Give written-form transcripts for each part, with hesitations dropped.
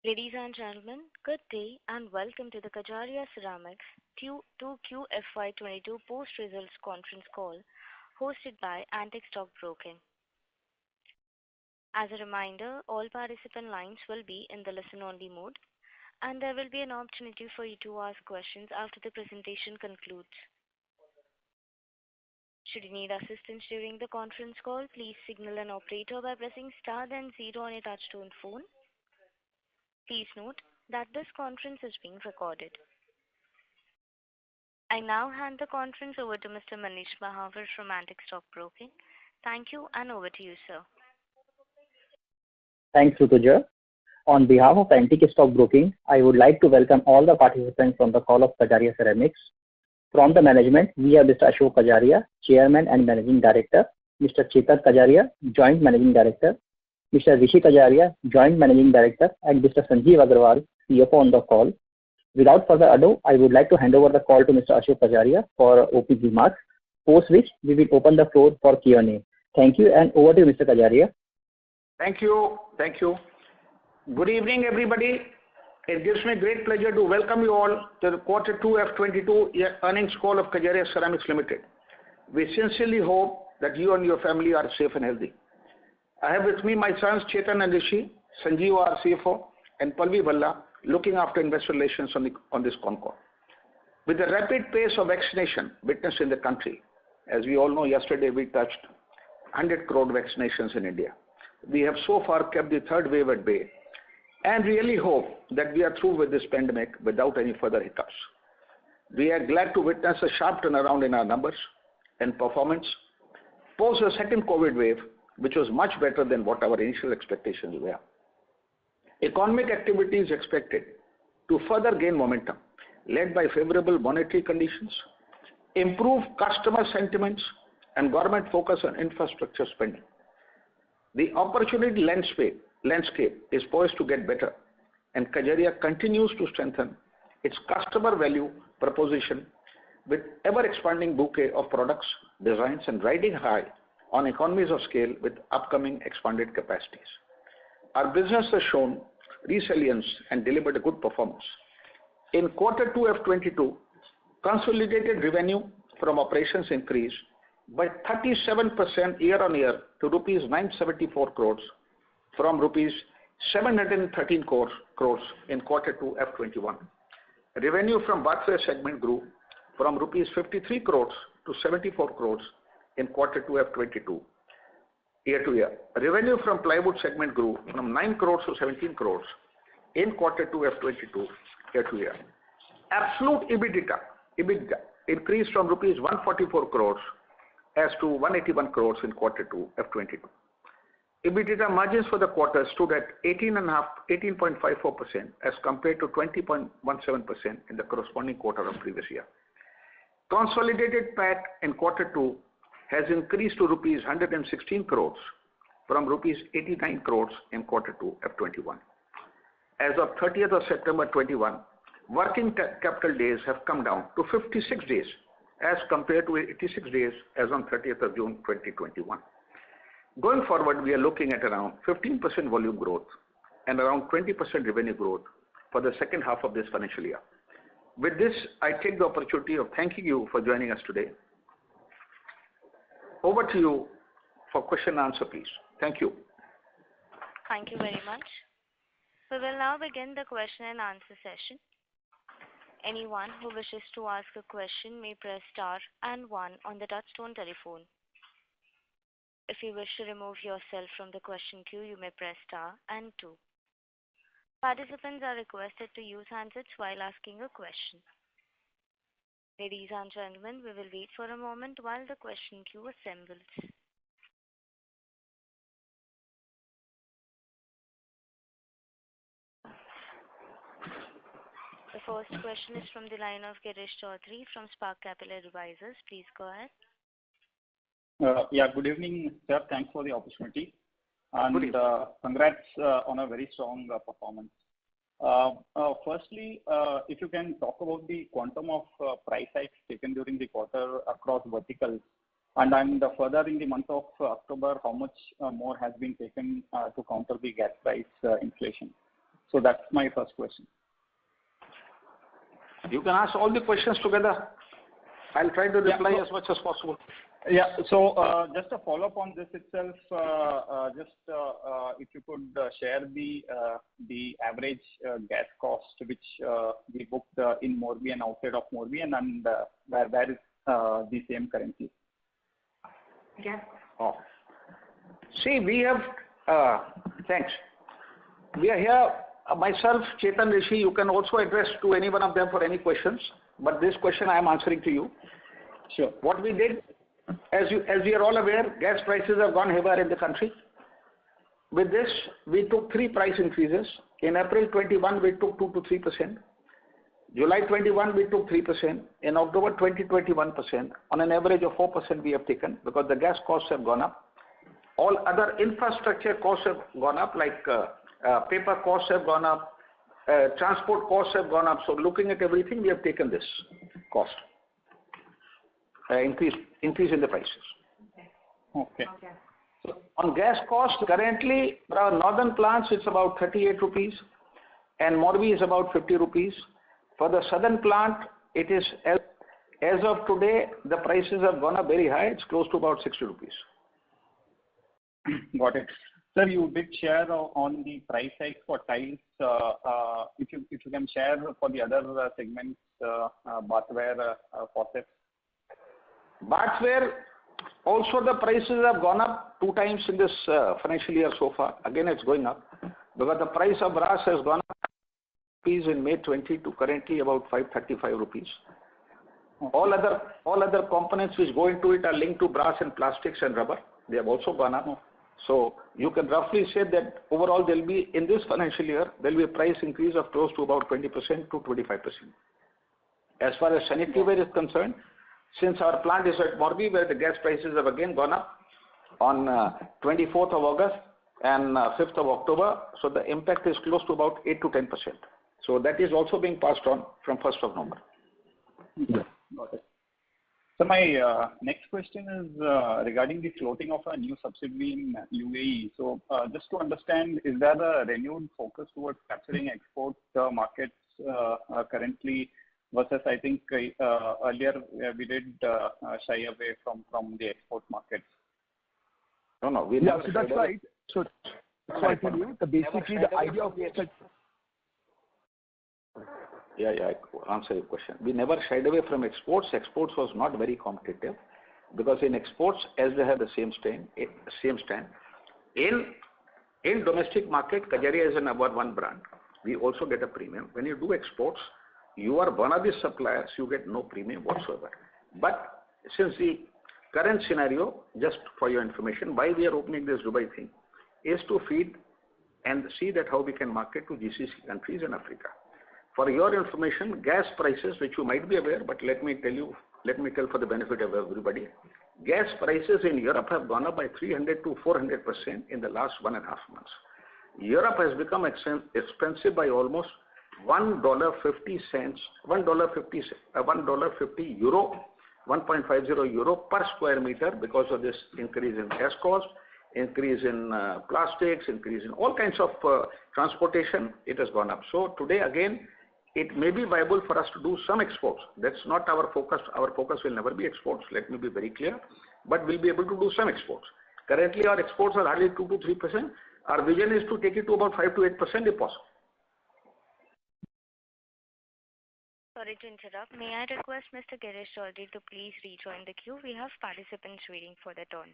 Ladies and gentlemen, good day and welcome to the Kajaria Ceramics Q2 FY22 post-results conference call hosted by Antique Stock Broking. As a reminder, all participant lines will be in the listen-only mode, and there will be an opportunity for you to ask questions after the presentation concludes. Should you need assistance during the conference call, please signal an operator by pressing star then zero on your touchtone phone. Please note that this conference is being recorded. I now hand the conference over to Mr. Manish Mahawar from Antique Stock Broking. Thank you, and over to you, sir. Thanks, Rutuja. On behalf of Antique Stock Broking, I would like to welcome all the participants on the call of Kajaria Ceramics. From the management, we have Mr. Ashok Kajaria, Chairman and Managing Director, Mr. Chetan Kajaria, Joint Managing Director, Mr. Rishi Kajaria, Joint Managing Director, and Mr. Sanjeev Agarwal, CFO on the call. Without further ado, I would like to hand over the call to Mr. Ashok Kajaria for opening remarks, post which we will open the floor for Q&A. Thank you, and over to you, Mr. Kajaria. Thank you. Good evening, everybody. It gives me great pleasure to welcome you all to the Quarter 2 F22 earnings call of Kajaria Ceramics Limited. We sincerely hope that you and your family are safe and healthy. I have with me my sons Chetan and Rishi, Sanjeev our CFO, and Palvi Bhalla looking after investor relations on this con call. With the rapid pace of vaccination witnessed in the country, as we all know, yesterday we touched 100 crore vaccinations in India. We have so far kept the third wave at bay and really hope that we are through with this pandemic without any further hiccups. We are glad to witness a sharp turnaround in our numbers and performance post the second COVID wave, which was much better than what our initial expectations were. Economic activity is expected to further gain momentum, led by favorable monetary conditions, improved customer sentiments, and government focus on infrastructure spending. The opportunity landscape is poised to get better, and Kajaria continues to strengthen its customer value proposition with ever-expanding bouquet of products, designs, and riding high on economies of scale with upcoming expanded capacities. Our business has shown resilience and delivered a good performance. In Quarter 2 F22, consolidated revenue from operations increased by 37% year-on-year to rupees 974 crores from rupees 713 crores in Quarter 2 F21. Revenue from bathware segment grew from rupees 53 crores to 74 crores in Quarter 2 F22 year-to-year. Revenue from plywood segment grew from 9 crores to 17 crores in Quarter 2 F22 year-to-year. Absolute EBITDA increased from rupees 144 crores as to 181 crores in Quarter 2 F22. EBITDA margins for the quarter stood at 18.54% as compared to 20.17% in the corresponding quarter of previous year. Consolidated PAT in Quarter 2 has increased to rupees 116 crores from rupees 89 crores in Quarter 2 F21. As of 30th of September 21, working capital days have come down to 56 days as compared to 86 days as on 30th of June 2021. Going forward, we are looking at around 15% volume growth and around 20% revenue growth for the second half of this financial year. With this, I take the opportunity of thanking you for joining us today. Over to you for question and answer, please. Thank you. Thank you very much. We will now begin the question and answer session. Anyone who wishes to ask a question may press star and one on the touchtone telephone. If you wish to remove yourself from the question queue, you may press star and two. Participants are requested to use handsets while asking a question. Ladies and gentlemen, we will wait for a moment while the question queue assembles. The first question is from the line of Girish Chaudhary from Spark Capital Advisors. Please go ahead. Good evening, sir. Thanks for the opportunity. And congrats on a very strong performance. Firstly, if you can talk about the quantum of price hikes taken during the quarter across verticals, and further in the month of October, how much more has been taken to counter the gas price inflation? So that's my first question. You can ask all the questions together. I'll try to reply as much as possible. Yeah. So just a follow-up on this itself, if you could share the average gas cost which we booked in Morbi and outside of Morbi, and where is the same currently? Yeah. Oh. See, we have, thanks. We are here, myself, Chetan Rishi, you can also address to any one of them for any questions, but this question I am answering to you. Sure. What we did, as you are all aware, gas prices have gone haywire in the country. With this, we took 3 price increases. In April 21, we took 2 to 3%. July 21, we took 3%. In October 20, 21%. On an average of 4% we have taken because the gas costs have gone up. All other infrastructure costs have gone up, like paper costs have gone up, transport costs have gone up. So looking at everything, we have taken this cost. Increase in the prices. Okay. So on gas cost, currently our northern plants it's about 38 rupees and Morbi is about 50 rupees. For the southern plant, it is as of today, the prices have gone up very high. It's close to about 60 rupees. Got it. Sir, you did share on the price hike for tiles. If you can share for the other segments, bathware, faucets. Bathware, also the prices have gone up 2 times in this financial year so far. Again, it's going up because the price of brass has gone up in May 20 to currently about 535 rupees. Okay. All other components which go into it are linked to brass and plastics and rubber. They have also gone up. So you can roughly say that overall there will be, in this financial year, there will be a price increase of close to about 20% to 25%. As far as sanitary ware is concerned, since our plant is at Morbi where the gas prices have again gone up on 24th of August and 5th of October, so the impact is close to about 8 to 10%. So that is also being passed on from 1st of November. Yeah. Got it. So my next question is regarding the floating of a new subsidiary in UAE. So just to understand, is there a renewed focus towards capturing export markets currently versus I think earlier we did shy away from the export markets? No, we yeah, never. So that's right. So I tell you, basically the idea of Yeah, I answer your question. We never shied away from exports. Exports was not very competitive because in exports, as they have the same stand. In domestic market, Kajaria is a number 1 brand. We also get a premium. When you do exports, you are one of the suppliers, you get no premium whatsoever. But since the current scenario, just for your information, why we are opening this Dubai thing, is to feed and see that how we can market to GCC countries in Africa. For your information, gas prices, which you might be aware, but let me tell for the benefit of everybody, gas prices in Europe have gone up by 300 to 400% in the last 1.5 months. Europe has become expensive by almost $1.50 euro, 1.50 euro per square meter because of this increase in gas cost, increase in plastics, increase in all kinds of transportation. It has gone up. So today again, it may be viable for us to do some exports. That's not our focus. Our focus will never be exports. Let me be very clear. But we'll be able to do some exports. Currently, our exports are hardly 2 to 3%. Our vision is to take it to about 5 to 8% if possible. Sorry to interrupt. May I request Mr. Girish Chaudhary to please rejoin the queue? We have participants waiting for their turn.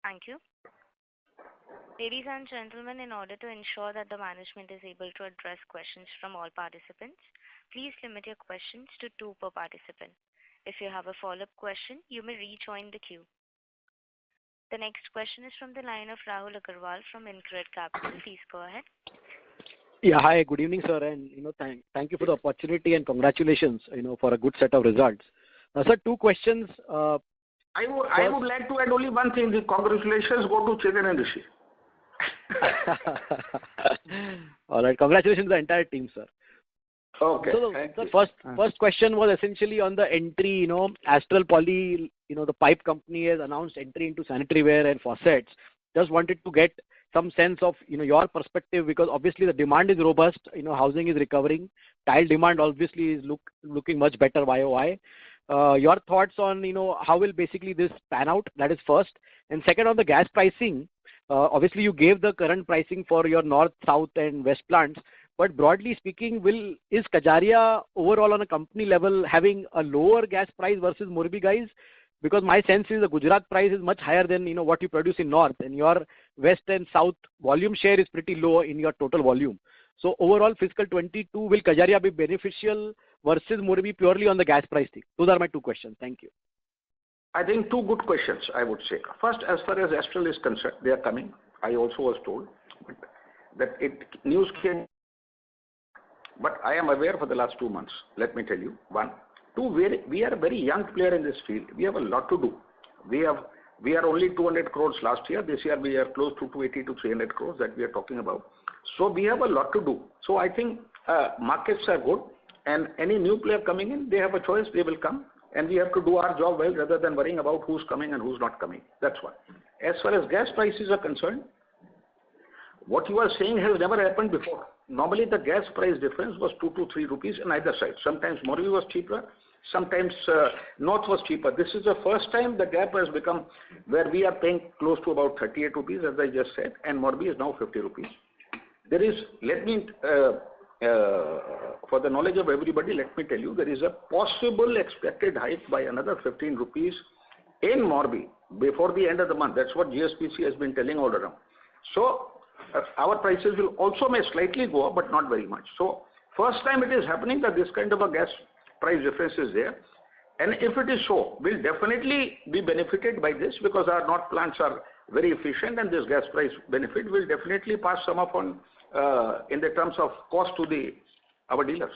Thank you. Ladies and gentlemen, in order to ensure that the management is able to address questions from all participants, please limit your questions to 2 per participant. If you have a follow-up question, you may rejoin the queue. The next question is from the line of Rahul Agarwal from InCred Capital. Please go ahead. Yeah, hi, good evening, sir, and thank you for the opportunity and congratulations, for a good set of results. Sir, 2 questions. I would like to add only one thing. The congratulations go to Chetan and Rishi. All right, congratulations to the entire team, sir. Okay. So the first question was essentially on the entry. Astral Poly, the pipe company has announced entry into sanitary ware and faucets. just wanted to get some sense of your perspective, because obviously the demand is robust, housing is recovering, tile demand obviously is looking much better YOY. Your thoughts on how will basically this pan out? That is first. And second, on the gas pricing, obviously you gave the current pricing for your north, south and west plants, but broadly speaking, is Kajaria overall on a company level having a lower gas price versus Morbi guys? Because my sense is the Gujarat price is much higher than what you produce in north, and your west and south volume share is pretty low in your total volume. So overall fiscal 22, will Kajaria be beneficial versus Morbi purely on the gas price thing? Those are my two questions. Thank you. I think two good questions, I would say. First, as far as Astral is concerned, they are coming. I also was told that news came, but I am aware for the last 2 months. Let me tell you. One. Two, we are a very young player in this field. We have a lot to do. We are only 200 crores last year. This year we are close to 280 to 300 crores that we are talking about. So we have a lot to do. So I think markets are good, and any new player coming in, they have a choice. They will come, and we have to do our job well rather than worrying about who's coming and who's not coming. That's one. As far as gas prices are concerned, what you are saying has never happened before. Normally the gas price difference was 2 to 3 rupees on either side. Sometimes Morbi was cheaper, sometimes north was cheaper. This is the first time the gap has become where we are paying close to about 38 rupees, as I just said, and Morbi is now 50 rupees. There is, for the knowledge of everybody, let me tell you, there is a possible expected hike by another 15 rupees in Morbi before the end of the month. That's what GSPC has been telling all around. So our prices will also may slightly go up, but not very much. So first time it is happening that this kind of a gas price difference is there. And if it is so, we'll definitely be benefited by this because our north plants are very efficient, and this gas price benefit will definitely pass some up on in the terms of cost to our dealers.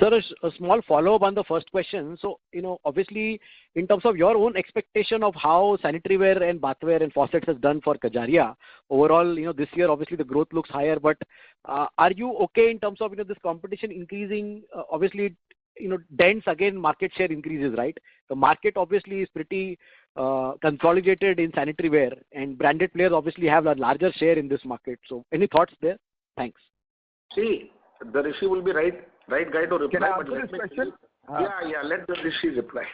Sir, a small follow-up on the first question. So, obviously, in terms of your own expectation of how sanitary ware and bathware and faucets has done for Kajaria, overall, this year, obviously, the growth looks higher, but are you okay in terms of, this competition increasing? Obviously, dents again, market share increases, right? The market obviously is pretty consolidated in sanitary ware, and branded players obviously have a larger share in this market. So, any thoughts there? Thanks. See, the Rishi will be right guy to reply. Can I answer this question? Yeah, let the Rishi reply.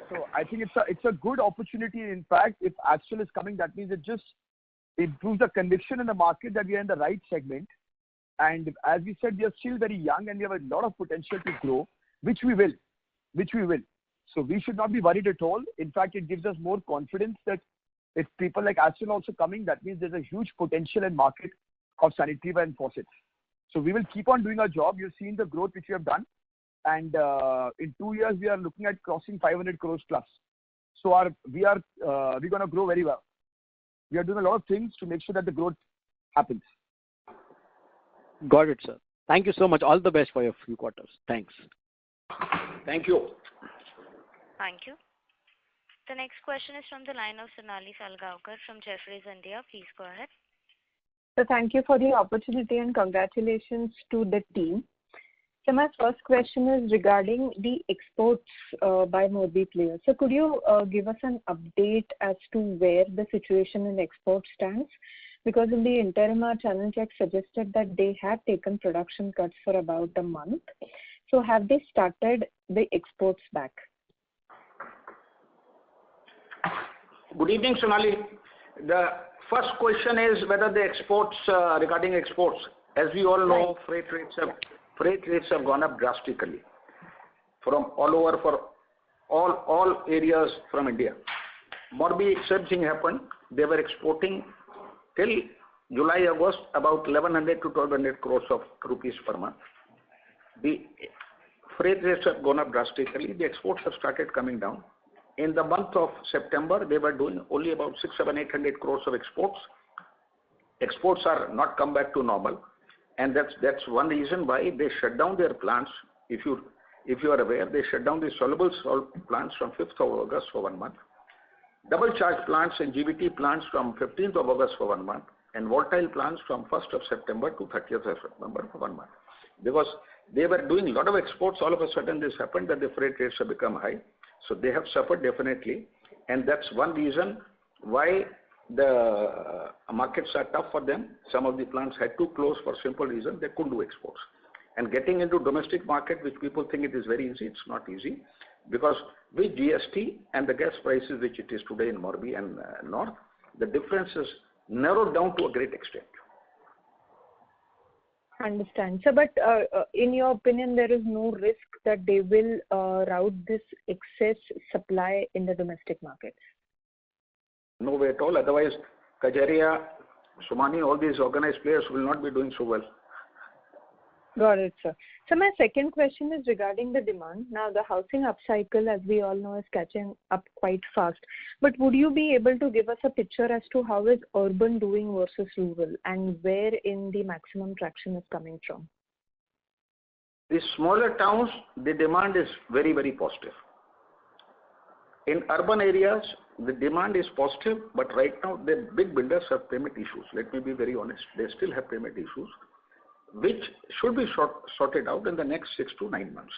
So I think it's a good opportunity. In fact, if Astral is coming, that means it just improves the conviction in the market that we are in the right segment. And as we said, we are still very young and we have a lot of potential to grow, which we will. So we should not be worried at all. In fact, it gives us more confidence that if people like Astral also coming, that means there's a huge potential in market of sanitary ware and faucets. So we will keep on doing our job. You've seen the growth which we have done. And in 2 years, we are looking at crossing 500 crores plus. So we're going to grow very well. We are doing a lot of things to make sure that the growth happens. Got it, sir. Thank you so much. All the best for your few quarters. Thanks. Thank you. Thank you. The next question is from the line of Sonali Salgaonkar from Jefferies India. Please go ahead. So thank you for the opportunity and congratulations to the team. So my first question is regarding the exports by Morbi players. So could you give us an update as to where the situation in export stands? Because in the interim, our channel check suggested that they had taken production cuts for about a month. So have they started the exports back? Good evening, Sonali. The first question is whether the exports, regarding exports, as we all know, freight rates have gone up drastically from all over for all areas from India. Morbi, same thing happened. They were exporting till July, August about 1100 to 1200 crores of rupees per month. The freight rates have gone up drastically. The exports have started coming down. In the month of September, they were doing only about 600, 700, 800 crores of exports. Exports are not come back to normal, and that's one reason why they shut down their plants. If you are aware, they shut down the soluble salt plants from 5th of August for 1 month, double charge plants and GVT plants from 15th of August for 1 month, and volatile plants from 1st of September to 30th of September for 1 month. Because they were doing a lot of exports, all of a sudden this happened that the freight rates have become high. So they have suffered definitely, and that's one reason why the markets are tough for them. Some of the plants had to close for simple reason they couldn't do exports. And getting into domestic market, which people think it is very easy, it's not easy, because with GST and the gas prices which it is today in Morbi and North, the difference is narrowed down to a great extent. Understand. So, but in your opinion, there is no risk that they will route this excess supply in the domestic markets? No way at all. Otherwise, Kajaria, Somany, all these organized players will not be doing so well. Got it, sir. So my second question is regarding the demand. Now, the housing upcycle, as we all know, is catching up quite fast. But would you be able to give us a picture as to how is urban doing versus rural, and where in the maximum traction is coming from? The smaller towns, the demand is very, very positive. In urban areas, the demand is positive, but right now the big builders have payment issues. Let me be very honest. They still have payment issues, which should be sorted out in the next 6 to 9 months,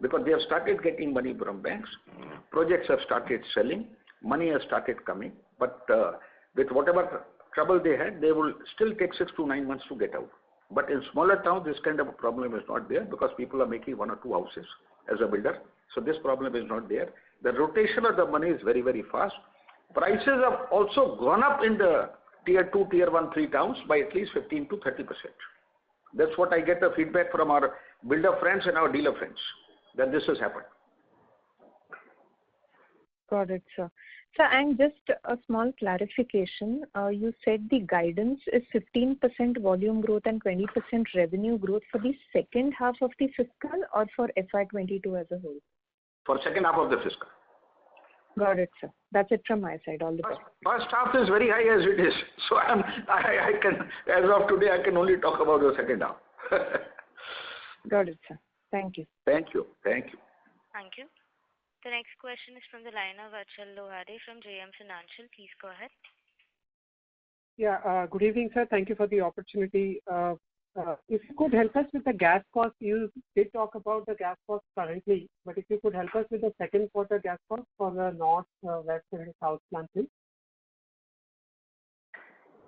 because they have started getting money from banks, projects have started selling, money has started coming, but with whatever trouble they had, they will still take 6 to 9 months to get out. But in smaller towns, this kind of a problem is not there, because people are making 1 or 2 houses as a builder, so this problem is not there. The rotation of the money is very, very fast. Prices have also gone up in the tier 2, tier 1, 3 towns by at least 15 to 30%. That's what I get the feedback from our builder friends and our dealer friends, that this has happened. Got it, sir. So, and just a small clarification. You said the guidance is 15% volume growth and 20% revenue growth for the second half of the fiscal, or for FY22 as a whole? For second half of the fiscal. Got it, sir. That's it from my side. All the best. First half is very high as it is. So I can, as of today, I can only talk about the second half. Got it, sir. Thank you. Thank you. Thank you. Thank you. The next question is from the line of Achal Lohade from JM Financial. Please go ahead. Yeah, good evening, sir. Thank you for the opportunity. If you could help us with the gas cost, you did talk about the gas cost currently, but if you could help us with the second quarter gas cost for the north, west, and south plant, please.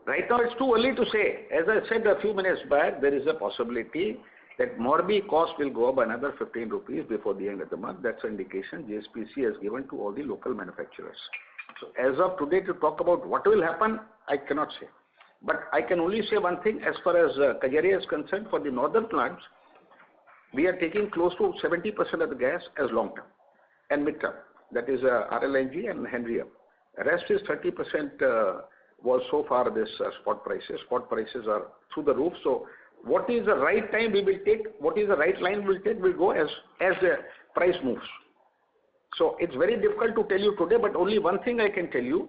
Right now, it's too early to say. As I said a few minutes back, there is a possibility that Morbi cost will go up another 15 rupees before the end of the month. That's an indication JSPC has given to all the local manufacturers. So as of today, to talk about what will happen, I cannot say. But I can only say one thing, as far as Kajaria is concerned, for the northern plants, we are taking close to 70% of the gas as long term and mid term. That is RLNG and Henry Hub. Rest is 30% was so far this spot prices. Spot prices are through the roof. So what is the right time we will take, what is the right line we will take, will go as the price moves. So it's very difficult to tell you today, but only one thing I can tell you.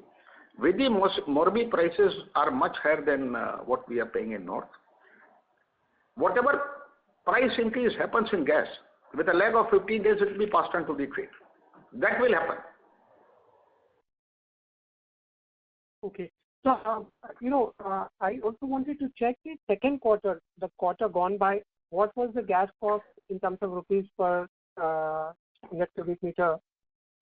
With the Morbi prices are much higher than what we are paying in north. Whatever price increase happens in gas, with a lag of 15 days, it will be passed on to the trade. That will happen. Okay. So, I also wanted to check the second quarter, the quarter gone by. What was the gas cost in terms of rupees per net cubic meter?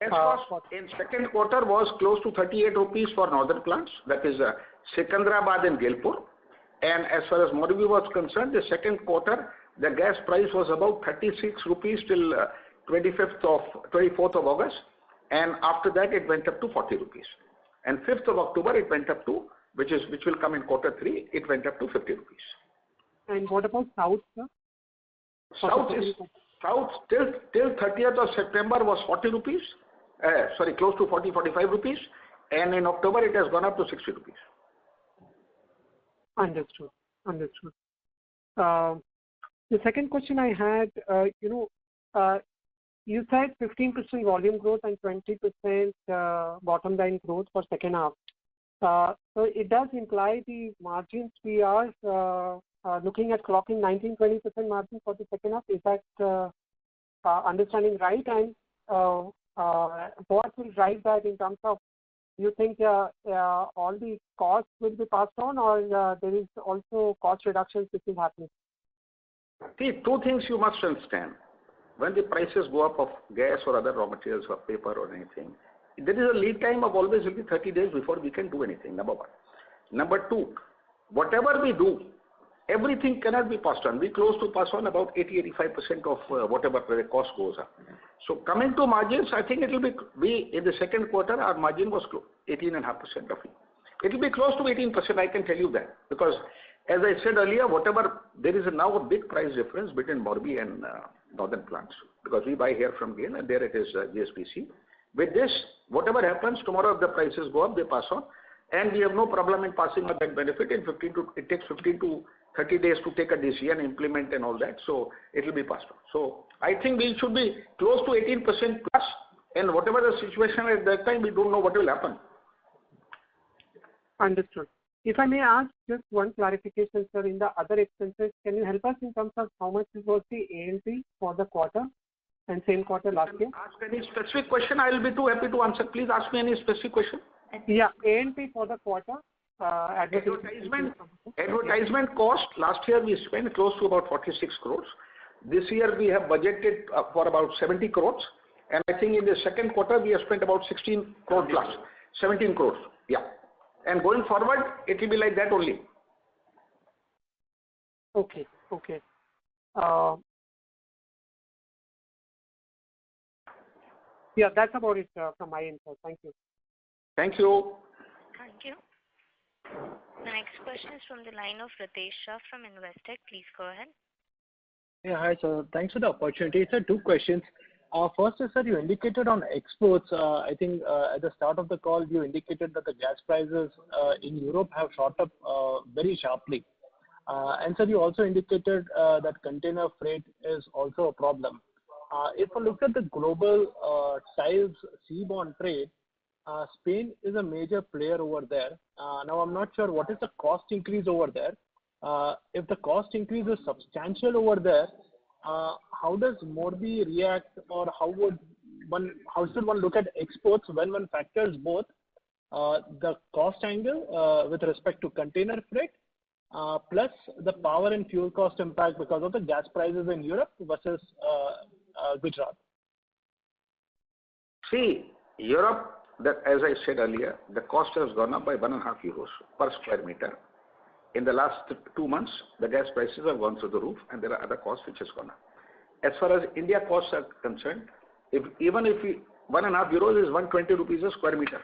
Gas cost in second quarter was close to 38 rupees for northern plants, that is Secunderabad and Gailpur. And as far as Morbi was concerned, the second quarter, the gas price was about 36 rupees till 24th of August. And after that, it went up to 40 rupees. And 5th of October, it went up to, which will come in quarter 3, it went up to 50 rupees. And what about south, sir? South till 30th of September was 40 rupees. Close to 45 rupees. And in October, it has gone up to 60 rupees. Understood. The second question I had, you said 15% volume growth and 20% bottom line growth for second half. So it does imply the margins we are looking at clocking 19-20% margin for the second half. Is that understanding right? And what will drive that in terms of, you think all the costs will be passed on, or there is also cost reductions which is happening? See, two things you must understand. When the prices go up of gas or other raw materials or paper or anything, there is a lead time of always will be 30 days before we can do anything, number one. Number two, whatever we do, everything cannot be passed on. We close to pass on about 80-85% of whatever the cost goes up. So coming to margins, I think it will be in the second quarter, our margin was 18.5% roughly. It will be close to 18%, I can tell you that, because as I said earlier, whatever, there is now a big price difference between Morbi and northern plants, because we buy here from GAIL and there it is GSPC. With this, whatever happens, tomorrow if the prices go up, they pass on, and we have no problem in passing on that benefit. It takes 15 to 30 days to take a decision, implement and all that, so it will be passed on. So I think we should be close to 18% plus, and whatever the situation at that time, we don't know what will happen. Understood. If I may ask just one clarification, sir, in the other expenses, can you help us in terms of how much was the A&P for the quarter and same quarter last year? Ask any specific question, I will be too happy to answer. Please ask me any specific question. Yeah, A&P for the quarter. Advertisement cost, last year we spent close to about 46 crores. This year we have budgeted for about 70 crores. And I think in the second quarter we have spent about 16 crores plus, 17 crores. Yeah. And going forward, it will be like that only. Okay, okay. Yeah, that's about it from my end, sir. Thank you. Thank you. Thank you. The next question is from the line of Ritesh Shah from Investec. Please go ahead. Yeah, hi, sir. Thanks for the opportunity. Sir, two questions. First is, sir, you indicated on exports, I think at the start of the call, you indicated that the gas prices in Europe have shot up very sharply. And sir, you also indicated that container freight is also a problem. If I look at the global tiles seaborne trade, Spain is a major player over there. Now, I'm not sure what is the cost increase over there. If the cost increase is substantial over there, how does Morbi react, or how should one look at exports when one factors both the cost angle with respect to container freight plus the power and fuel cost impact because of the gas prices in Europe versus Gujarat? See, Europe, that as I said earlier, the cost has gone up by 1.5 euros per square meter. In the last 2 months, the gas prices have gone through the roof, and there are other costs which has gone up. As far as India costs are concerned, even if 1.5 euros is 120 rupees a square meter.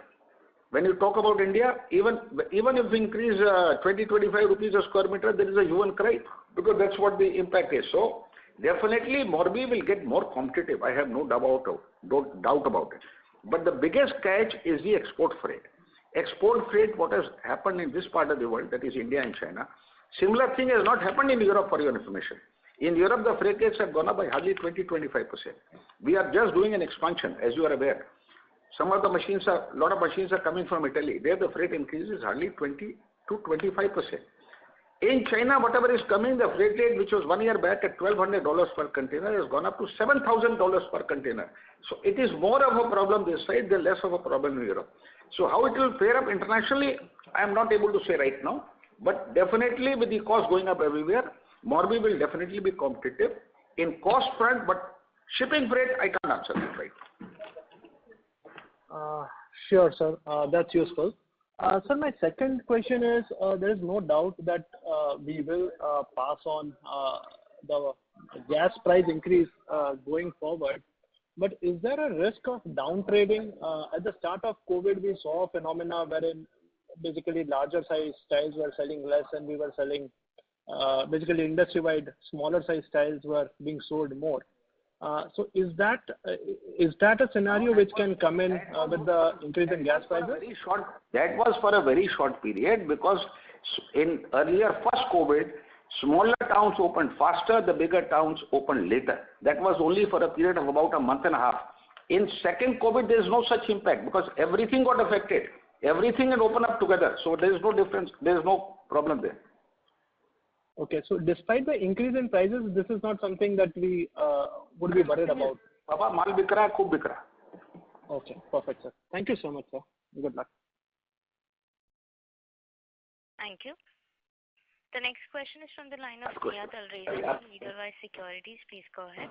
When you talk about India, even if we increase 20-25 rupees a square meter, there is a hue and cry, because that's what the impact is. So definitely Morbi will get more competitive. I have no doubt about it. But the biggest catch is the export freight. Export freight, what has happened in this part of the world, that is India and China, similar thing has not happened in Europe, for your information. In Europe, the freight rates have gone up by hardly 20-25%. We are just doing an expansion, as you are aware. Some of the machines a lot of machines are coming from Italy. There the freight increase is hardly 20 to 25%. In China, whatever is coming, the freight rate, which was 1 year back at $1,200 per container, has gone up to $7,000 per container. So it is more of a problem this side than less of a problem in Europe. So how it will fare up internationally, I am not able to say right now. But definitely with the cost going up everywhere, Morbi will definitely be competitive in cost front, but shipping freight, I can't answer that right now. Sure, sir. That's useful. Sir, my second question is, there is no doubt that we will pass on the gas price increase going forward. But is there a risk of down trading? At the start of COVID, we saw a phenomena wherein basically larger size tiles were selling less and we were selling, basically industry-wide, smaller size tiles were being sold more. So is that a scenario which can come in with the increase in gas prices? That was for a very short period, because in earlier first COVID, smaller towns opened faster, the bigger towns opened later. That was only for a period of about a month and a half. In second COVID, there is no such impact because everything got affected. Everything had opened up together. So there is no difference. There is no problem there. Okay, so despite the increase in prices, this is not something that we would be worried about. Baba, mal bik raha hai, khub bik raha. Okay, perfect, sir. Thank you so much, sir. Good luck. Thank you. The next question is from the line of Niyat Al-Raisi from Edelweiss Securities. Please go ahead.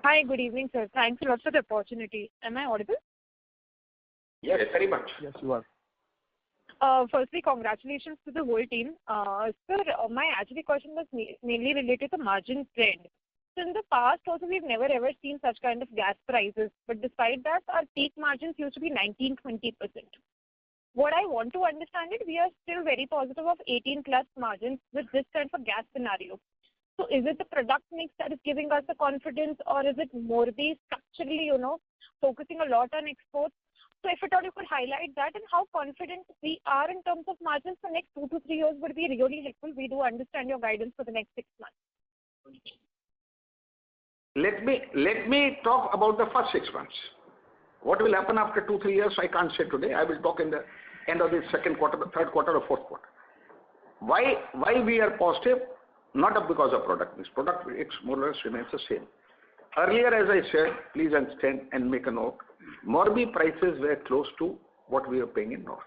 Hi, good evening, sir. Thanks a lot for the opportunity. Am I audible? Yes, very much. Yes, you are. Firstly, congratulations to the whole team. Sir, my actually question was mainly related to margin trend. So in the past also we've never ever seen such kind of gas prices, but despite that our peak margins used to be 19-20%. What I want to understand is we are still very positive of 18 plus margins with this kind of gas scenario. So is it the product mix that is giving us the confidence, or is it more the structurally, focusing a lot on exports? So if at all you could highlight that and how confident we are in terms of margins for next 2 to 3 years would be really helpful. We do understand your guidance for the next 6 months. Let me talk about the first 6 months. What will happen after 2, 3 years, I can't say today. I will talk in the end of the second quarter, the third quarter or fourth quarter. Why we are positive? Not because of product mix. Product mix more or less remains the same. Earlier, as I said, please understand and make a note, Morbi prices were close to what we are paying in North.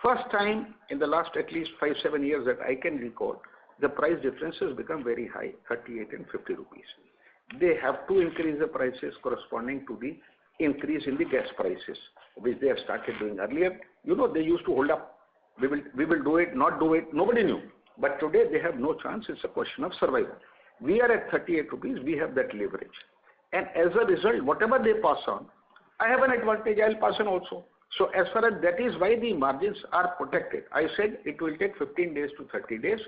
First time in the last at least 5-7 years that I can recall, the price differences become very high, 38 and 50 rupees. They have to increase the prices corresponding to the increase in the gas prices, which they have started doing earlier. They used to hold up. We will do it, not do it. Nobody knew. But today they have no chance. It's a question of survival. We are at 38 rupees. We have that leverage. And as a result, whatever they pass on, I have an advantage. I'll pass on also. So as far as that is why the margins are protected. I said it will take 15 days to 30 days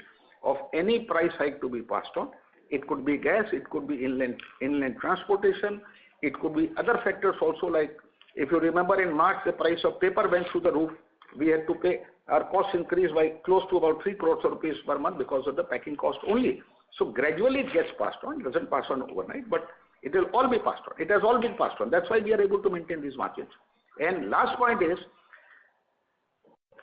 of any price hike to be passed on. It could be gas. It could be inland transportation. It could be other factors also, like if you remember in March, the price of paper went through the roof. We had to pay, our cost increased by close to about 3 crores rupees per month because of the packing cost only. So gradually it gets passed on. It doesn't pass on overnight, but it will all be passed on. It has all been passed on. That's why we are able to maintain these margins. And last point is,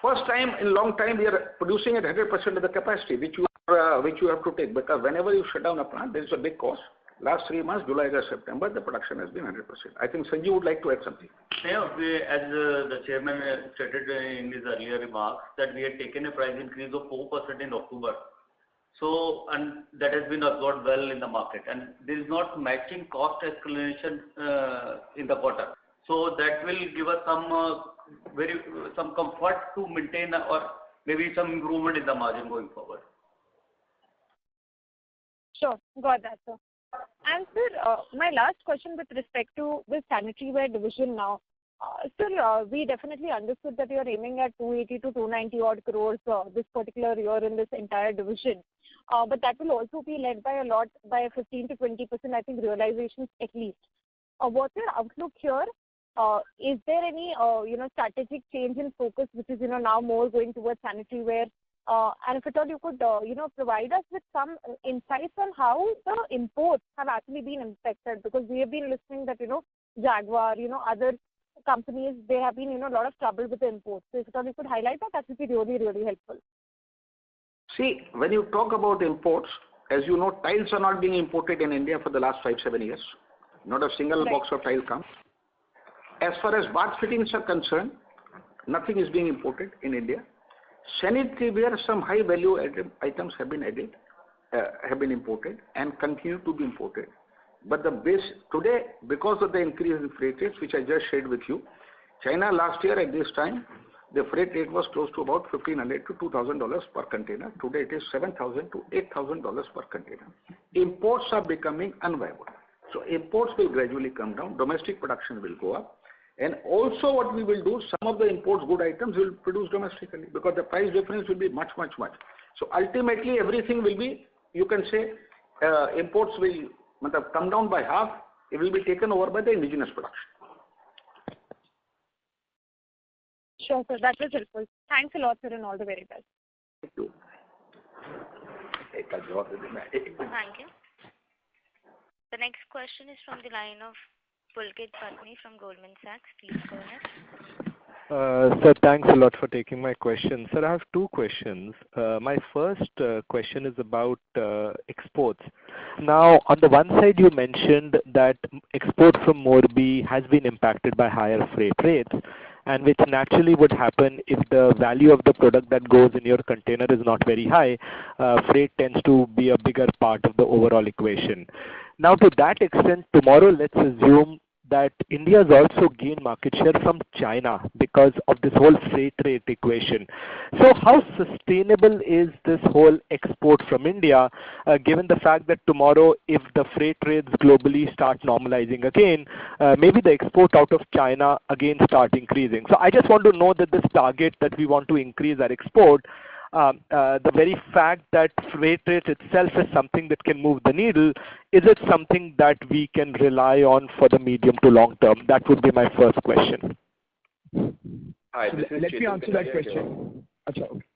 first time in a long time we are producing at 100% of the capacity, which you have to take, because whenever you shut down a plant, there is a big cost. Last 3 months, July, August, September, the production has been 100%. I think Sanjeev would like to add something. Yeah, as the chairman stated in his earlier remarks, that we had taken a price increase of 4% in October. So, and that has been absorbed well in the market, and there is not matching cost escalation in the quarter. So that will give us some comfort to maintain or maybe some improvement in the margin going forward. Sure, got that, sir. And sir, my last question with respect to the sanitary ware division now. Sir, we definitely understood that you are aiming at 280 to 290 odd crores this particular year in this entire division. But that will also be led by 15 to 20%, I think, realizations at least. What's your outlook here? Is there any, strategic change in focus, which is, now more going towards sanitary ware? And if at all you could, provide us with some insights on how the imports have actually been impacted, because we have been listening that, Jaguar, other companies, they have been in a lot of trouble with the imports. So if at all you could highlight that would be really, really helpful. See, when you talk about imports, as you know, tiles are not being imported in India for the last 5-7 years. Not a single box of tile comes. As far as bath fittings are concerned, nothing is being imported in India. Sanitary ware, some high value items have been imported and continue to be imported. But the base today, because of the increase in freight rates, which I just shared with you, China last year at this time, the freight rate was close to about $1,500 to $2,000 per container. Today it is $7,000 to $8,000 per container. Imports are becoming unviable. So imports will gradually come down. Domestic production will go up. And also what we will do, some of the imports good items will produce domestically, because the price difference will be much. So ultimately everything will be, you can say, imports will come down by half. It will be taken over by the indigenous production. Sure, sir. That was helpful. Thanks a lot, sir, and all the very best. Thank you. Thank you. The next question is from the line of Pulkit Patni from Goldman Sachs. Please go ahead. Sir, thanks a lot for taking my question. Sir, I have 2 questions. My first question is about exports. Now, on the one side, you mentioned that export from Morbi has been impacted by higher freight rates, and which naturally would happen if the value of the product that goes in your container is not very high. Freight tends to be a bigger part of the overall equation. Now, to that extent, tomorrow, let's assume that India has also gained market share from China because of this whole freight rate equation. So how sustainable is this whole export from India, given the fact that tomorrow, if the freight rates globally start normalizing again, maybe the export out of China again start increasing. So I just want to know that this target that we want to increase our export, the very fact that freight rate itself is something that can move the needle, is it something that we can rely on for the medium to long term? That would be my first question. Hi, Let me answer that question. Achha, okay.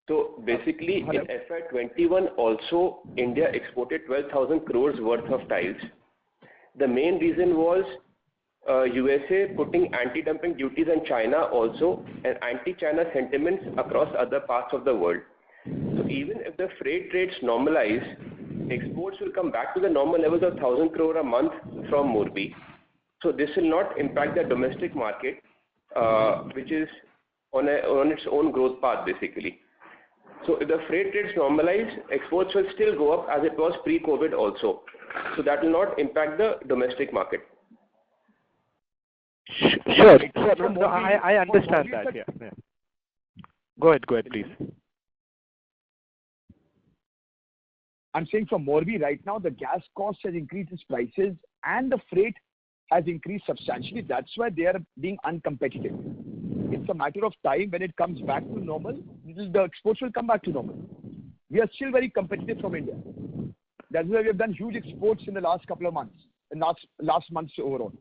So basically, in FY21 also, India exported 12,000 crores worth of tiles. The main reason was USA putting anti-dumping duties on China also, and anti-China sentiments across other parts of the world. So even if the freight rates normalize, exports will come back to the normal levels of 1,000 crore a month from Morbi. So this will not impact the domestic market, which is on its own growth path basically. So if the freight rates normalize, exports will still go up as it was pre-COVID also. So that will not impact the domestic market. Sure. No, I understand that. Yeah. Go ahead, please. I'm saying for Morbi right now, the gas cost has increased its prices and the freight has increased substantially. That's why they are being uncompetitive. It's a matter of time. When it comes back to normal, the exports will come back to normal. We are still very competitive from India. That's why we have done huge exports in the last couple of months, and last months overall.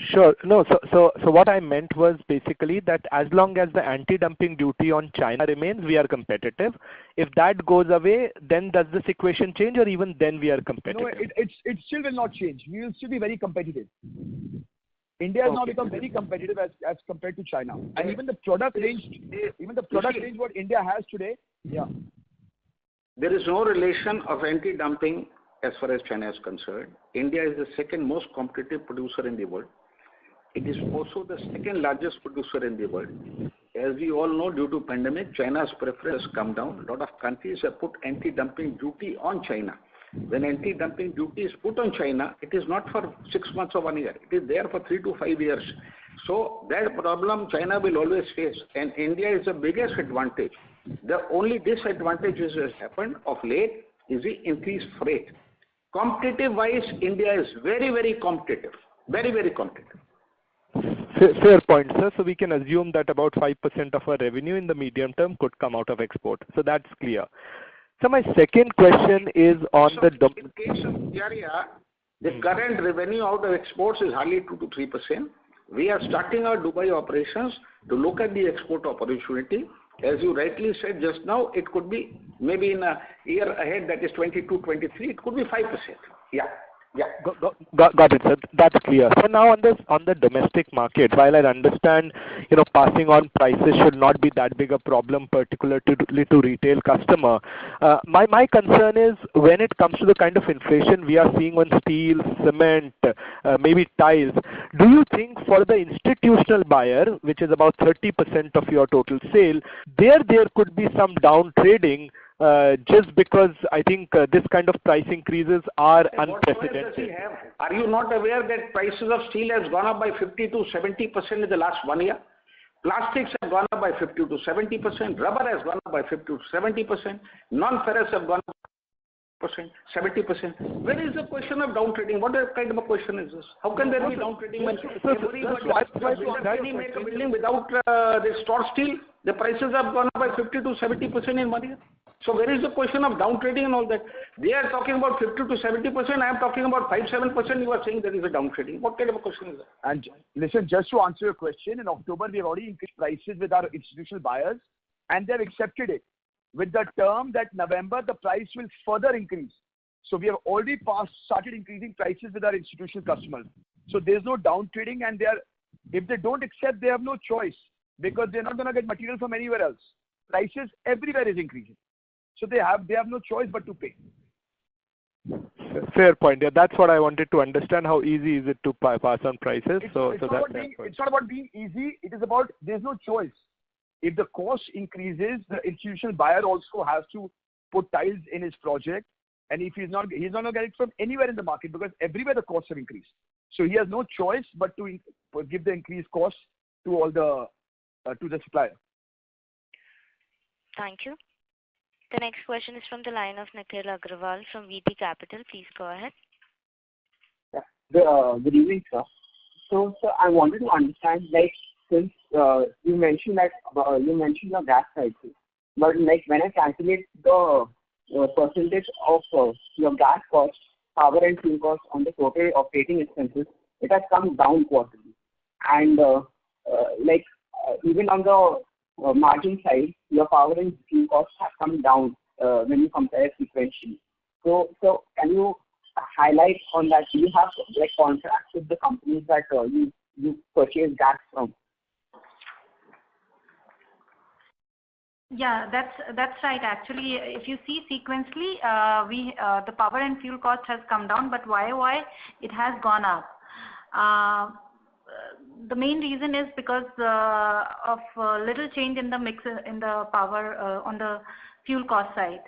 Sure. No, so what I meant was basically that as long as the anti-dumping duty on China remains, we are competitive. If that goes away, then does this equation change, or even then we are competitive? No, it still will not change. We will still be very competitive. India has now become very competitive as compared to China, and even the product range, what India has today. Yeah. There is no relation of anti-dumping as far as China is concerned. India is the second most competitive producer in the world. It is also the second largest producer in the world. As we all know, due to pandemic, China's preference has come down. A lot of countries have put anti-dumping duty on China. When anti-dumping duty is put on China, it is not for 6 months or 1 year. It is there for 3 to 5 years. So that problem China will always face, and India is the biggest advantage. The only disadvantage which has happened of late is the increased freight. Competitive wise, India is very, very competitive. Very, very competitive. Fair point, sir. So we can assume that about 5% of our revenue in the medium term could come out of export. So that's clear. So my second question is on the case of Kajaria, the current revenue out of exports is hardly 2 to 3%. We are starting our Dubai operations to look at the export opportunity. As you rightly said just now, it could be maybe in a year ahead, that is 22, 23, it could be 5%. Yeah. Got it, sir. That's clear. So now on the domestic market, while I understand, passing on prices should not be that big a problem, particularly to retail customer. My concern is when it comes to the kind of inflation we are seeing on steel, cement, maybe tiles. Do you think for the institutional buyer, which is about 30% of your total sale, there could be some down trading? Just because I think this kind of price increases are unprecedented. Are you not aware that prices of steel has gone up by 50 to 70% in the last 1 year? Plastics have gone up by 50 to 70%. Rubber has gone up by 50 to 70%. Non-ferrous have gone up by 70%. Where is the question of down trading? What kind of a question is this? How can there be down trading when everybody make a building without this stored steel? The prices have gone up by 50 to 70% in 1 year. So where is the question of down trading and all that? They are talking about 50 to 70%. I am talking about 5-7%. You are saying there is a down trading. What kind of a question is that? And listen, just to answer your question, in October we have already increased prices with our institutional buyers, and they have accepted it with the term that November the price will further increase. So we have already started increasing prices with our institutional customers. So there is no down trading, and if they don't accept, they have no choice because they are not going to get material from anywhere else. Prices everywhere is increasing. So they have no choice but to pay. Fair point. Yeah, that's what I wanted to understand. How easy is it to pass on prices? It's not about being easy. It is about there's no choice. If the cost increases, the institutional buyer also has to put tiles in his project, And if he's not going to get it from anywhere in the market because everywhere the costs have increased. So he has no choice but to give the increased cost to all the to the supplier. Thank you. The next question is from the line of Nikhil Agrawal from VT Capital. Please go ahead. Good evening, sir. So, sir, I wanted to understand, like, since you mentioned that you mentioned the gas prices, but like when I calculate the percentage of your gas cost, power and fuel cost on the total operating expenses, it has come down quarterly, and even on the margin side, your power and fuel costs have come down when you compare sequentially. So can you highlight on that? Do you have like contracts with the companies that you purchase gas from? Yeah, that's right. Actually, if you see sequentially, the power and fuel cost has come down, but YOY it has gone up. The main reason is because of little change in the mix in the power on the fuel cost side.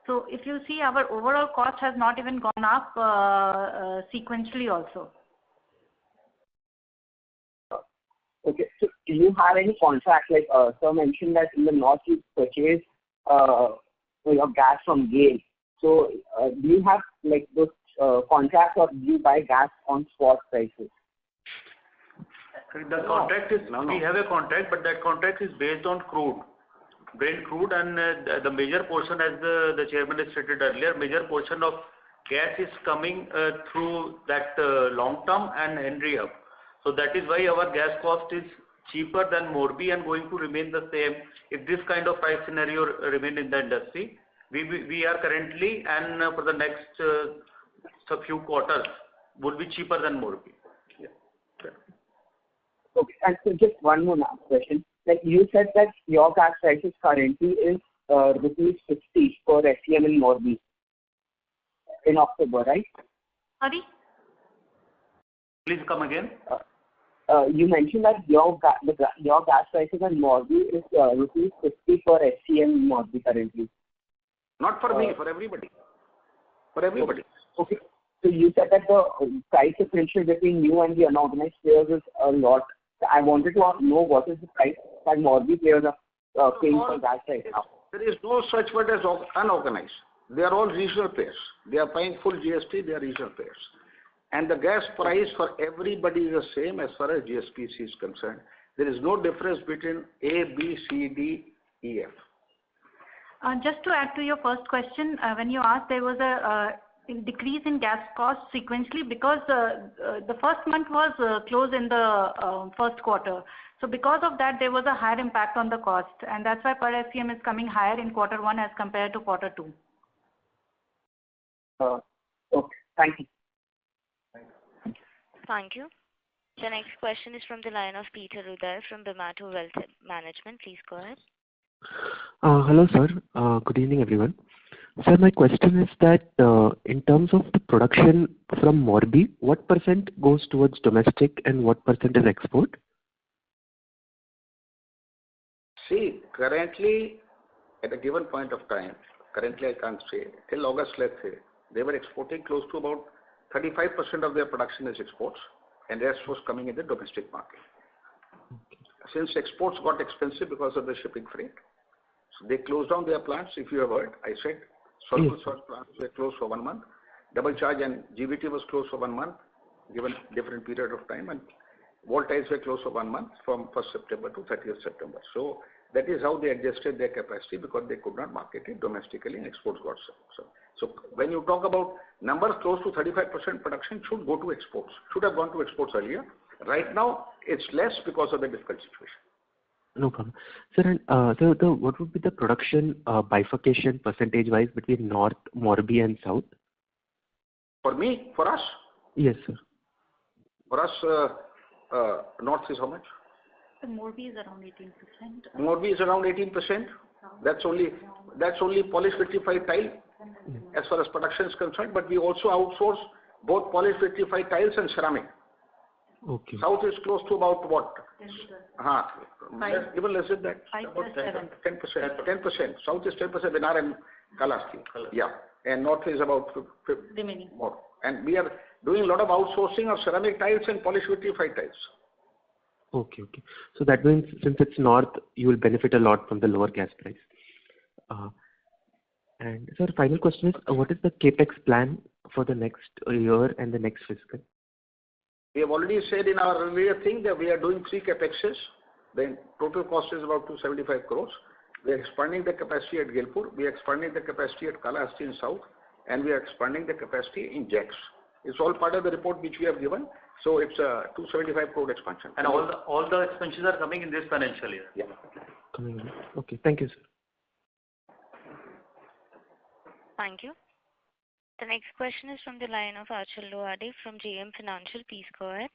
So if you see, our overall cost has not even gone up sequentially also. Okay, so do you have any contract, like sir mentioned that in the north you purchase your gas from GAIL. So do you have like those contracts, or do you buy gas on spot prices? The contract is, we have a contract, but that contract is based on crude, Brent crude, and the major portion, as the chairman has stated earlier, major portion of gas is coming through that long term and Henry Hub. So that is why our gas cost is cheaper than Morbi and going to remain the same if this kind of price scenario remain in the industry. We are currently, and for the next few quarters would be cheaper than Morbi. Yeah. Okay, and so just one more last question. Like you said that your gas prices currently is rupees 50 per SCM in Morbi in October, right? Sorry? Please come again. You mentioned that your gas prices in Morbi is rupees 50 per SCM in Morbi currently. Not for me, for everybody. For everybody. Okay. So you said that the price differential between you and the unorganized players is a lot. So I wanted to know what is the price that Morbi players are paying for gas right now. There is no such word as unorganized. They are all regional players. They are paying full GST. They are regional players. And the gas price for everybody is the same as far as GSPC is concerned. There is no difference between A, B, C, D, E, F. Just to add to your first question, when you asked, there was a decrease in gas costs sequentially because the first month was closed in the first quarter. So because of that, there was a higher impact on the cost, and that's why per SCM is coming higher in quarter one as compared to quarter two. Okay, thank you. Thank you. The next question is from the line of Peter Uday from Bimato Wealth Management. Please go ahead. Hello, sir. Good evening, everyone. Sir, my question is that in terms of the production from Morbi, what % goes towards domestic and what % is export? See, currently, at a given point of time, currently I can't say, till August, let's say, they were exporting close to about 35% of their production is exports, and the rest was coming in the domestic market. Since exports got expensive because of the shipping freight, so they closed down their plants. If you have heard, I said, Solvol plants were closed for 1 month. Double Charge and GVT was closed for 1 month, given different period of time, and Voltiles were closed for 1 month from 1st September to 30th September. So that is how they adjusted their capacity, because they could not market it domestically and exports got so when you talk about numbers close to 35% production should go to exports, should have gone to exports earlier. Right now, it's less because of the difficult situation. No problem. Sir, and what would be the production bifurcation percentage-wise between North, Morbi and South? For me? For us? Yes, sir. For us, North is how much? So Morbi is around 18%. Morbi is around 18%. That's only polished vitrified tile as far as production is concerned, but we also outsource both polished vitrified tiles and ceramic. Okay. South is close to about what? Even less than that. 5 about 10%. South is 10%. Vinar and Kalahasti. Yeah. and north is about remaining more. And we are doing a lot of outsourcing of ceramic tiles and polished vitrified tiles. Okay. So that means since it's north, you will benefit a lot from the lower gas price. And sir, final question is, what is the capex plan for the next year and the next fiscal? We have already said in our earlier thing that we are doing 3 capexes. The total cost is about 275 crores. We are expanding the capacity at Gailpur. We are expanding the capacity at Kalahasti in south, and we are expanding the capacity in Jax. It's all part of the report which we have given. So it's a 275 crore expansion. And all the expenses are coming in this financial year. Yeah. Okay. Thank you, sir. Thank you. The next question is from the line of Achal Lohade from JM Financial. Please go ahead.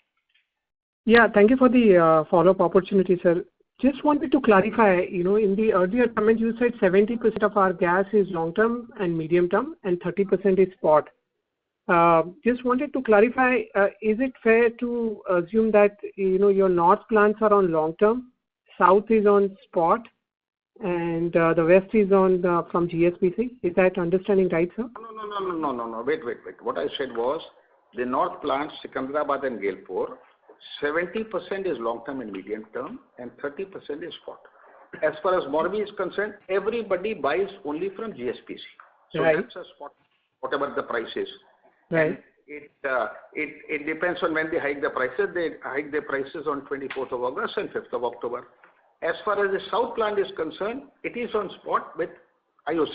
Yeah, thank you for the follow-up opportunity, sir. Just wanted to clarify, in the earlier comment you said 70% of our gas is long-term and medium-term and 30% is spot. Just wanted to clarify, is it fair to assume that, your north plants are on long-term, south is on spot, and the west is on from GSPC? Is that understanding right, sir? No. Wait. What I said was the north plants, Secunderabad and Gailpur, 70% is long-term and medium-term and 30% is spot. As far as Morbi is concerned, everybody buys only from GSPC. So right. That's a spot, whatever the price is. Right. It depends on when they hike the prices. They hike their prices on 24th of August and 5th of October. As far as the south plant is concerned, it is on spot with IOC.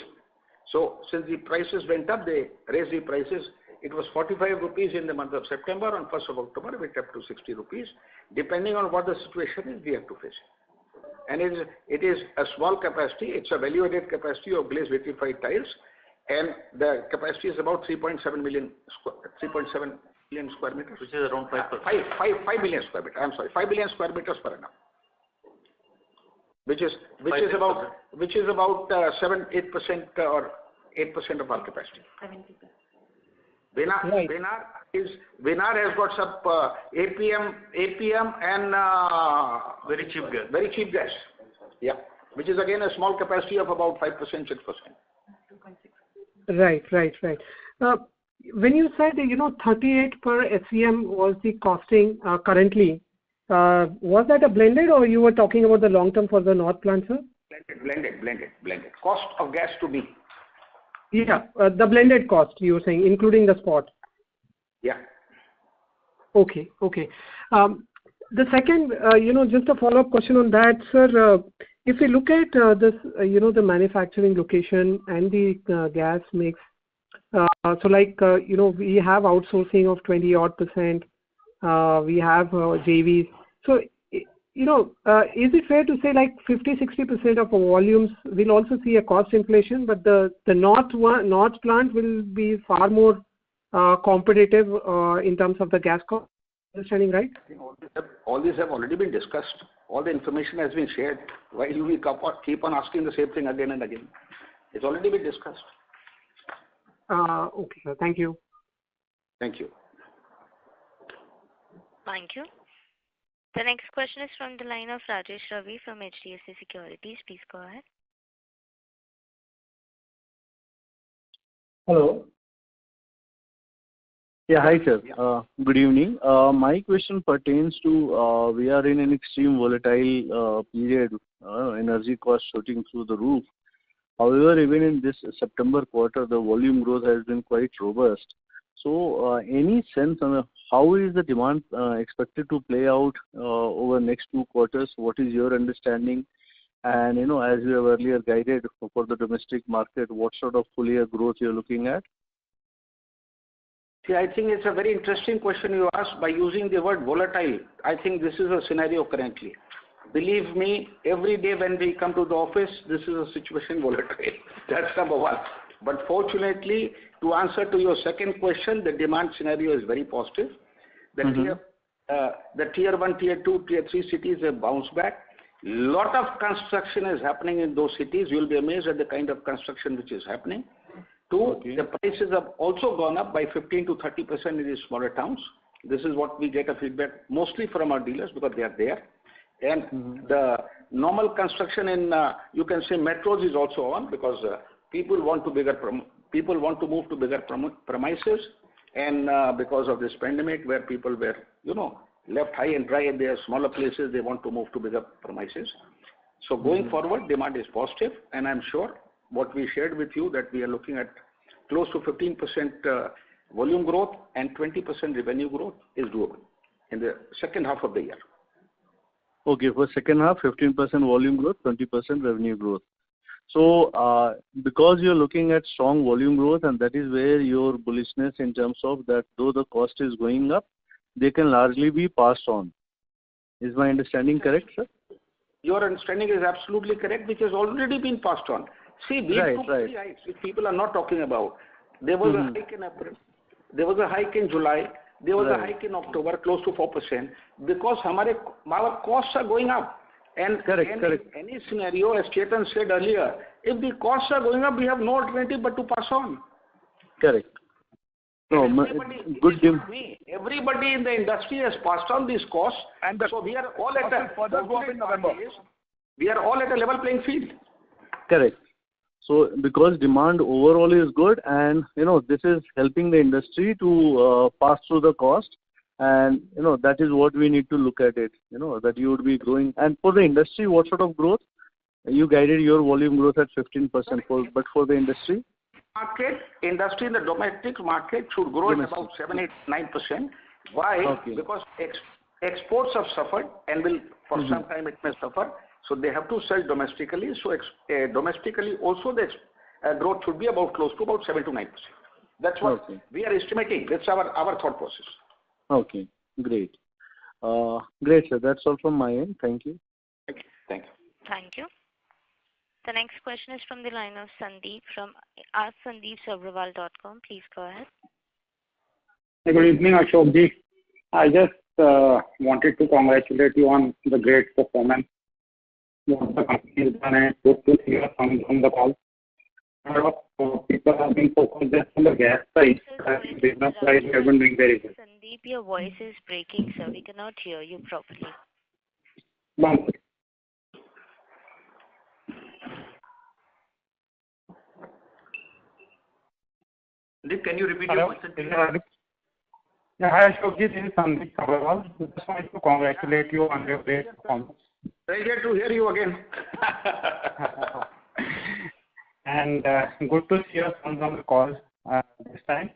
So since the prices went up, they raised the prices. It was 45 rupees in the month of September. On 1st of October, it went up to 60 rupees. Depending on what the situation is, we have to face it. And it is a small capacity. It's a value-added capacity of glazed vitrified tiles. And the capacity is about 3.7 million square meters. Which is around 5%. 5 million square meters. I'm sorry, 5 million square meters per annum. Which is about 7-8% or 8% of our capacity. 70%. Venar has got some APM and very cheap gas. Very cheap gas. Yeah. Which is again a small capacity of about 5%, 6%. Right. When you said, 38 per SCM was the costing currently, was that a blended or you were talking about the long term for the north plant, sir? Blended. Cost of gas to me. Yeah, the blended cost you were saying, including the spot. Yeah. Okay. The second, just a follow-up question on that, sir. If we look at this, the manufacturing location and the gas mix, so like, we have outsourcing of 20-odd%, we have JVs. So, is it fair to say like 50-60% of our volumes will also see a cost inflation, but the north plant will be far more competitive in terms of the gas cost? Understanding right? I think all these have already been discussed. All the information has been shared. Why do we keep on asking the same thing again and again? It's already been discussed. Okay, sir. Thank you. Thank you. Thank you. The next question is from the line of Rajesh Ravi from HDFC Securities. Please go ahead. Hello. Yeah, hi sir. Good evening. My question pertains to we are in an extreme volatile period, energy costs shooting through the roof. However, even in this September quarter, the volume growth has been quite robust. So, any sense on how is the demand expected to play out over next 2 quarters? What is your understanding? And as you have earlier guided for the domestic market, what sort of full year growth you are looking at? See, I think it's a very interesting question you asked by using the word volatile. I think this is a scenario currently. Believe me, every day when we come to the office, this is a situation volatile. That's number one. But fortunately, to answer to your second question, the demand scenario is very positive. The tier 1, tier 2, tier 3 cities have bounced back. Lot of construction is happening in those cities. You will be amazed at the kind of construction which is happening. Two, the prices have also gone up by 15 to 30% in these smaller towns. This is what we get a feedback mostly from our dealers because they are there. And the normal construction in, you can say metros is also on because people want to people want to move to bigger premises, and because of this pandemic where people were, left high and dry in their smaller places, they want to move to bigger premises. So going forward, demand is positive, and I'm sure what we shared with you that we are looking at close to 15% volume growth and 20% revenue growth is doable in the second half of the year. Okay, for second half, 15% volume growth, 20% revenue growth. So, because you're looking at strong volume growth, and that is where your bullishness in terms of that though the cost is going up, they can largely be passed on. Is my understanding correct, sir? Your understanding is absolutely correct, which has already been passed on. See, these two three hikes which people are not talking about. There was a hike in April, there was a hike in July, there was a hike in October, close to 4%, because our costs are going up. And in any scenario, as Chetan said earlier, if the costs are going up, we have no alternative but to pass on. Correct. No, everybody in the industry has passed on these costs, and so we are all at a level playing field. Correct. So because demand overall is good, and this is helping the industry to pass through the cost, and that is what we need to look at it. That you would be growing. And for the industry, what sort of growth? You guided your volume growth at 15%, but for the industry? Industry in the domestic market should grow at about 7, 8, 9%. Why? Okay. Because exports have suffered and will for some time it may suffer. So they have to sell domestically. So domestically also the growth should be about close to about 7 to 9%. That's what we are estimating. That's our thought process. Okay, great. Great, sir. That's all from my end. Thank you. Thank you. Thank you. The next question is from the line of Sandeep from asksandeepsabrawal.com. Please go ahead. Good evening, Ashokji. I just wanted to congratulate you on the great performance. What the company has done, and good to hear from the call. A lot of people have been focused just on the gas price. Business price, we have been doing very good. Sandeep, your voice is breaking, so we cannot hear you properly. Sandeep, can you repeat your question? Yeah, hi Ashokji, this is Sandeep Sabharwal. Just wanted to congratulate you on your great performance. Very glad to hear you again. And good to see your sons on the call this time.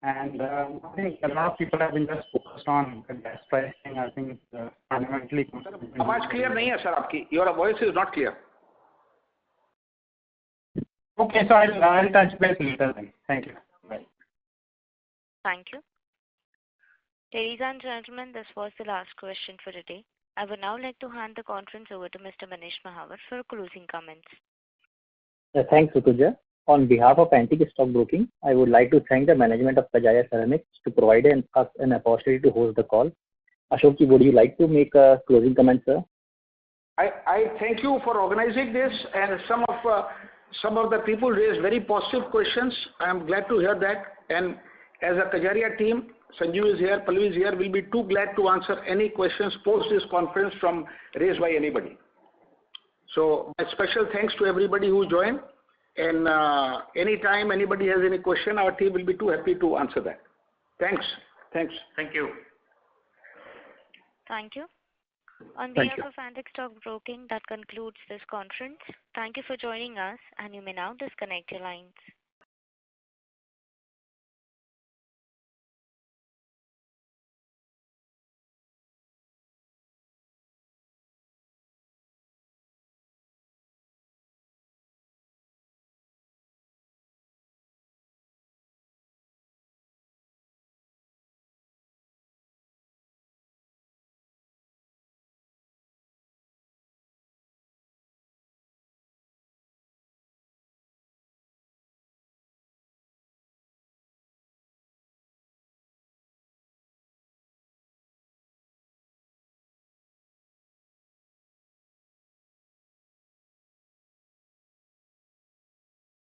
And I think a lot of people have been just focused on the gas pricing. I think fundamentally. आवाज clear नहीं है sir आपकी. Your voice is not clear. Okay, so I'll touch base later then. Thank you. Bye. Thank you. Ladies and gentlemen, this was the last question for today. I would now like to hand the conference over to Mr. Manish Mahawar for closing comments. Thanks, Rutuja. On behalf of Antique Stock Broking, I would like to thank the management of Kajaria Ceramics to provide us an opportunity to host the call. Ashokji, would you like to make a closing comment, sir? I thank you for organizing this, and some of the people raised very positive questions. I am glad to hear that. And as a Kajaria team, Sanju is here, Pallavi is here, we'll be too glad to answer any questions post this conference raised by anybody. So my special thanks to everybody who joined. And anytime anybody has any question, our team will be too happy to answer that. Thanks. Thank you. Thank you. On behalf of Antique Stock Broking, that concludes this conference. Thank you for joining us, and you may now disconnect your lines.